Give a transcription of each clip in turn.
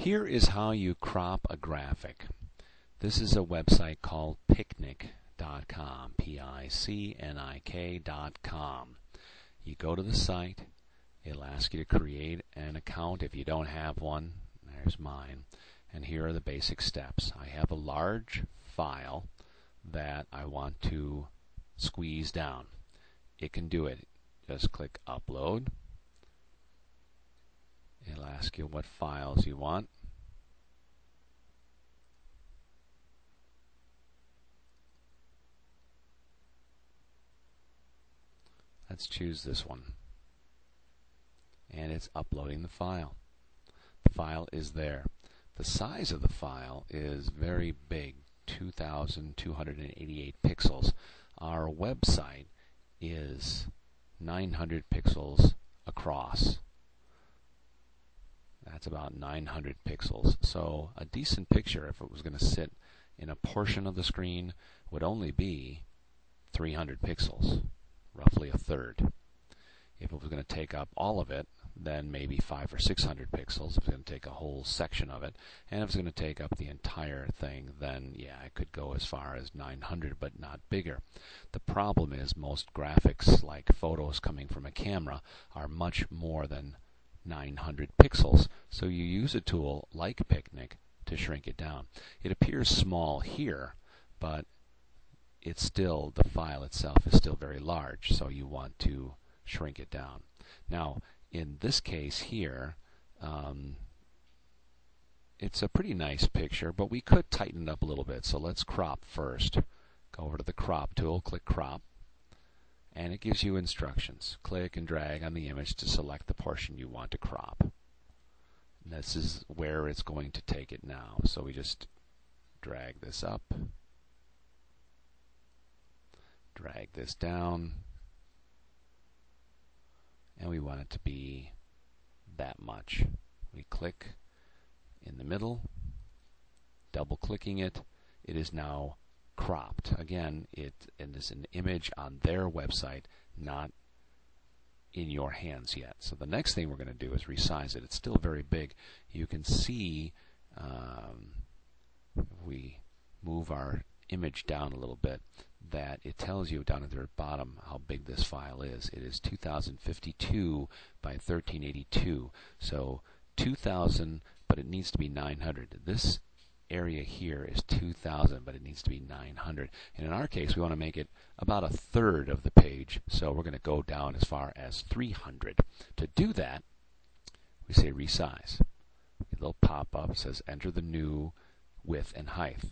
Here is how you crop a graphic. This is a website called picnik.com, Picnik.com. You go to the site, it'll ask you to create an account if you don't have one. There's mine. And here are the basic steps. I have a large file that I want to squeeze down. It can do it. Just click Upload. It'll ask you what files you want. Let's choose this one. And it's uploading the file. The file is there. The size of the file is very big, 2,288 pixels. Our website is 900 pixels across. That's about 900 pixels. So a decent picture, if it was going to sit in a portion of the screen, would only be 300 pixels, roughly a third. If it was going to take up all of it, then maybe 500 or 600 pixels. If it's going to take a whole section of it, and if it's going to take up the entire thing, then yeah, it could go as far as 900, but not bigger. The problem is most graphics, like photos coming from a camera, are much more than 900 pixels. So you use a tool like Picnik to shrink it down. It appears small here, but it's still, the file itself is still very large, so you want to shrink it down. Now, in this case here, it's a pretty nice picture, but we could tighten it up a little bit. So let's crop first. Go over to the crop tool, click crop, and it gives you instructions. Click and drag on the image to select the portion you want to crop. And this is where it's going to take it now. So we just drag this up, drag this down, and we want it to be that much. We click in the middle, double clicking it, it is now cropped. Again, it is an image on their website, not in your hands yet. So the next thing we're going to do is resize it. It's still very big. You can see if we move our image down a little bit, that it tells you down at the bottom how big this file is. It is 2052 by 1382. So 2000, but it needs to be 900. This area here is 2000, but it needs to be 900. And in our case, we want to make it about a third of the page, so we're going to go down as far as 300. To do that, we say resize. A little pop-up says enter the new width and height.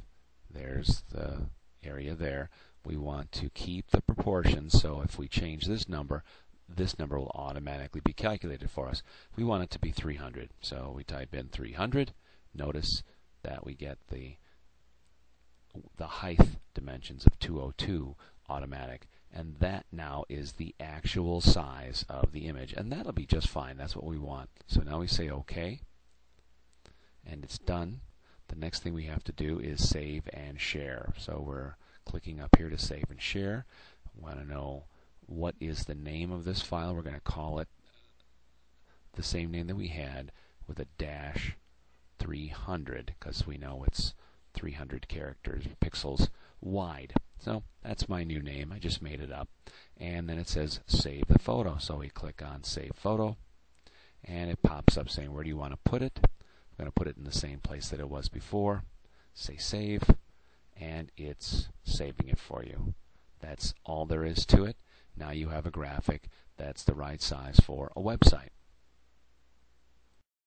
There's the area there. We want to keep the proportions, so if we change this number will automatically be calculated for us. We want it to be 300, so we type in 300. Notice that we get the height dimensions of 202 automatic, and that now is the actual size of the image, and that'll be just fine. That's what we want. So now we say OK, and it's done. The next thing we have to do is save and share. So we're clicking up here to save and share. We want to know what is the name of this file. We're going to call it the same name that we had with a dash 300, because we know it's 300 characters, pixels wide. So that's my new name. I just made it up. And then it says save the photo. So we click on save photo, and it pops up saying where do you want to put it. I'm going to put it in the same place that it was before. Say save, and it's saving it for you. That's all there is to it. Now you have a graphic that's the right size for a website.